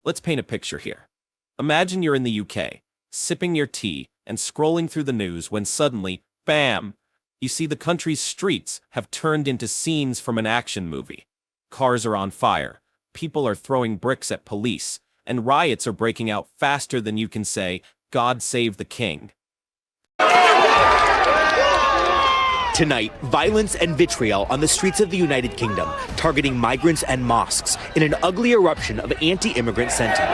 Let's paint a picture here. Imagine you're in the UK, sipping your tea and scrolling through the news when suddenly, bam, you see the country's streets have turned into scenes from an action movie. Cars are on fire, people are throwing bricks at police, and riots are breaking out faster than you can say, "God save the king." Tonight, violence and vitriol on the streets of the United Kingdom, targeting migrants and mosques in an ugly eruption of anti-immigrant sentiment.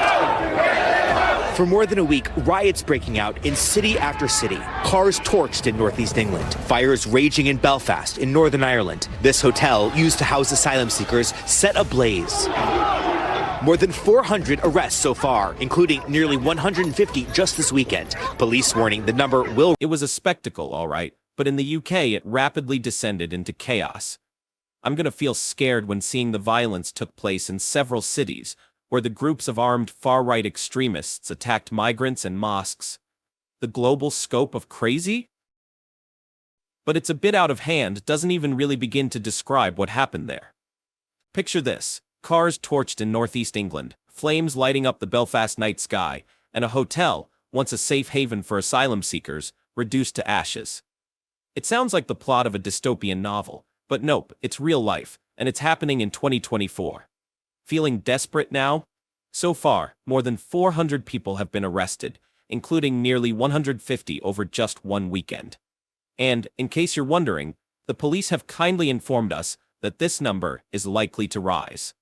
For more than a week, riots breaking out in city after city, cars torched in northeast England, fires raging in Belfast in Northern Ireland. This hotel, used to house asylum seekers, set ablaze. More than 400 arrests so far, including nearly 150 just this weekend. Police warning the number will... It was a spectacle, all right, but in the UK it rapidly descended into chaos. I'm gonna feel scared when seeing the violence took place in several cities, where the groups of armed far-right extremists attacked migrants and mosques. The global scope of crazy? But it's a bit out of hand, doesn't even really begin to describe what happened there. Picture this. Cars torched in northeast England, flames lighting up the Belfast night sky, and a hotel, once a safe haven for asylum seekers, reduced to ashes. It sounds like the plot of a dystopian novel, but nope, it's real life, and it's happening in 2024. Feeling desperate now? So far, more than 400 people have been arrested, including nearly 150 over just one weekend. And, in case you're wondering, the police have kindly informed us that this number is likely to rise.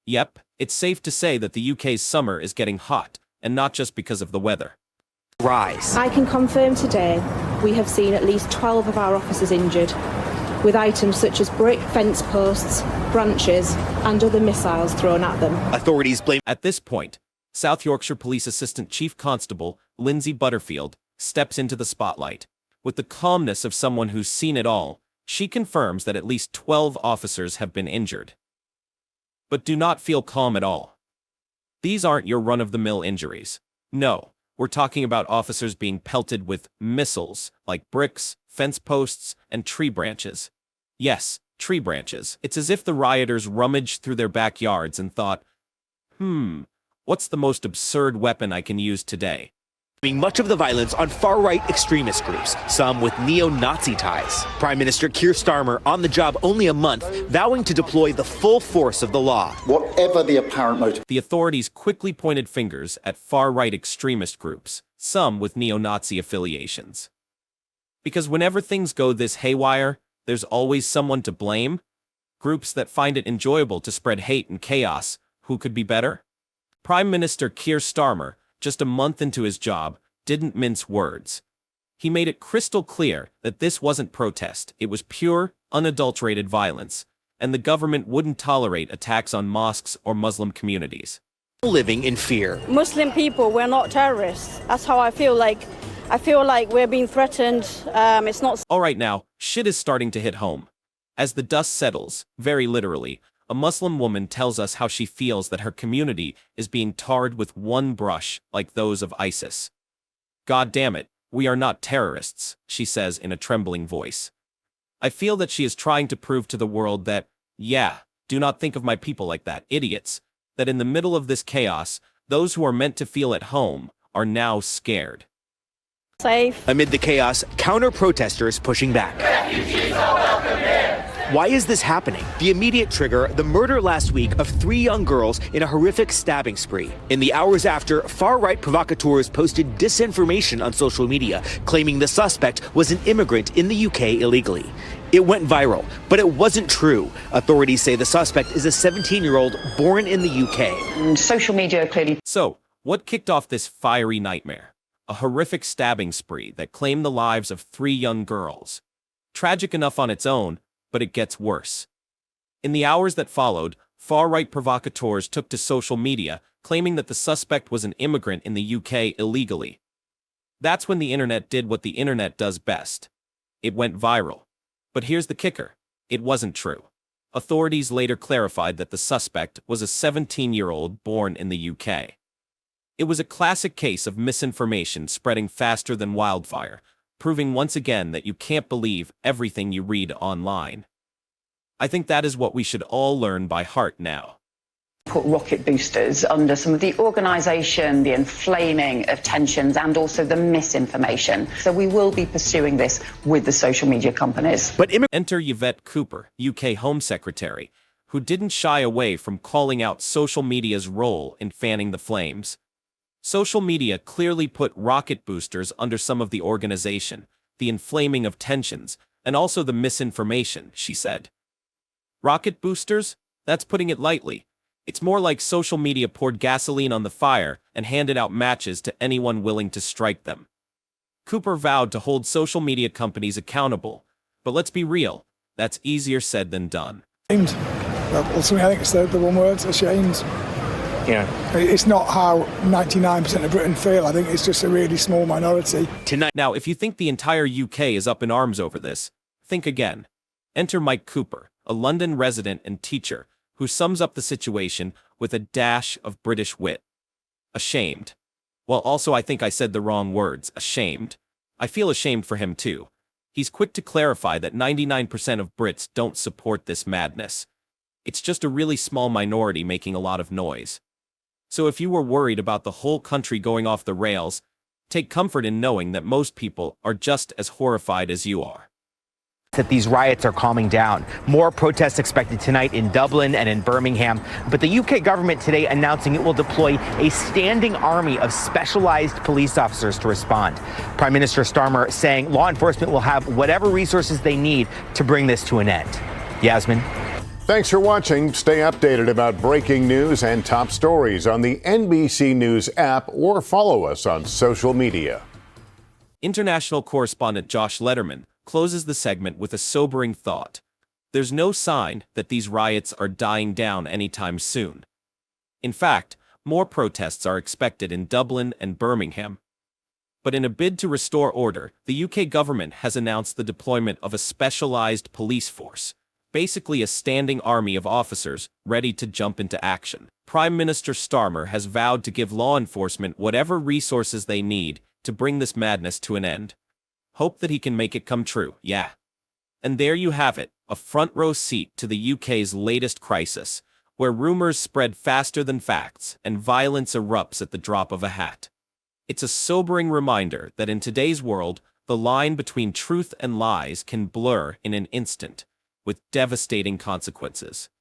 Yep, it's safe to say that the UK's summer is getting hot, and not just because of the weather. Rise. I can confirm today we have seen at least 12 of our officers injured, with items such as brick fence posts, branches, and other missiles thrown at them. Authorities blame... At this point, South Yorkshire Police Assistant Chief Constable Lindsay Butterfield steps into the spotlight. With the calmness of someone who's seen it all, she confirms that at least 12 officers have been injured. But do not feel calm at all. These aren't your run-of-the-mill injuries. No, we're talking about officers being pelted with missiles, like bricks, fence posts, and tree branches. Yes, tree branches. It's as if the rioters rummaged through their backyards and thought, what's the most absurd weapon I can use today? Much of the violence on far-right extremist groups, some with neo-Nazi ties. Prime Minister Keir Starmer on the job only a month, vowing to deploy the full force of the law. Whatever the apparent motive. The authorities quickly pointed fingers at far-right extremist groups, some with neo-Nazi affiliations. Because whenever things go this haywire, there's always someone to blame. Groups that find it enjoyable to spread hate and chaos. Who could be better? Prime Minister Keir Starmer, just a month into his job, didn't mince words. He made it crystal clear that this wasn't protest, it was pure, unadulterated violence, and the government wouldn't tolerate attacks on mosques or Muslim communities. Living in fear. Muslim people, we're not terrorists. That's how I feel like. I feel like we're being threatened. It's not... All right now, shit is starting to hit home. As the dust settles, very literally, a Muslim woman tells us how she feels that her community is being tarred with one brush like those of ISIS. God damn it, we are not terrorists, she says in a trembling voice. I feel that she is trying to prove to the world that, yeah, do not think of my people like that, idiots, that in the middle of this chaos, those who are meant to feel at home are now scared. Safe. Amid the chaos, counter-protesters pushing back. Refugees are welcome here. Why is this happening? The immediate trigger, the murder last week of 3 young girls in a horrific stabbing spree. In the hours after, far-right provocateurs posted disinformation on social media, claiming the suspect was an immigrant in the UK illegally. It went viral, but it wasn't true. Authorities say the suspect is a 17-year-old born in the UK. Social media clearly... So, what kicked off this fiery nightmare? A horrific stabbing spree that claimed the lives of 3 young girls. Tragic enough on its own, but it gets worse. In the hours that followed, far-right provocateurs took to social media, claiming that the suspect was an immigrant in the UK illegally. That's when the internet did what the internet does best. It went viral. But here's the kicker. It wasn't true. Authorities later clarified that the suspect was a 17-year-old born in the UK. It was a classic case of misinformation spreading faster than wildfire, proving once again that you can't believe everything you read online. I think that is what we should all learn by heart now. put rocket boosters under some of the organisation, the inflaming of tensions and also the misinformation. So we will be pursuing this with the social media companies. But Enter Yvette Cooper, UK Home Secretary, who didn't shy away from calling out social media's role in fanning the flames. Social media clearly put rocket boosters under some of the organization, the inflaming of tensions, and also the misinformation, she said. Rocket boosters? That's putting it lightly. It's more like social media poured gasoline on the fire and handed out matches to anyone willing to strike them. Cooper vowed to hold social media companies accountable, but let's be real, that's easier said than done. Ashamed. Ultimately, I think it's the one word, ashamed. Yeah. It's not how 99% of Britain feel. I think it's just a really small minority. Tonight. Now, if you think the entire UK is up in arms over this, think again. Enter Mike Cooper, a London resident and teacher, who sums up the situation with a dash of British wit. Ashamed. Well, also I think I said the wrong words, ashamed. I feel ashamed for him too. He's quick to clarify that 99% of Brits don't support this madness. It's just a really small minority making a lot of noise. So if you were worried about the whole country going off the rails, take comfort in knowing that most people are just as horrified as you are. That these riots are calming down. More protests expected tonight in Dublin and in Birmingham. But the UK government today announcing it will deploy a standing army of specialized police officers to respond. Prime Minister Starmer saying law enforcement will have whatever resources they need to bring this to an end. Yasmin. Thanks for watching. Stay updated about breaking news and top stories on the NBC News app or follow us on social media. International correspondent Josh Lederman closes the segment with a sobering thought. There's no sign that these riots are dying down anytime soon. In fact, more protests are expected in Dublin and Birmingham. But in a bid to restore order, the UK government has announced the deployment of a specialized police force, basically a standing army of officers ready to jump into action. Prime Minister Starmer has vowed to give law enforcement whatever resources they need to bring this madness to an end. Hope that he can make it come true, yeah. And there you have it, a front row seat to the UK's latest crisis, where rumors spread faster than facts and violence erupts at the drop of a hat. It's a sobering reminder that in today's world, the line between truth and lies can blur in an instant, with devastating consequences.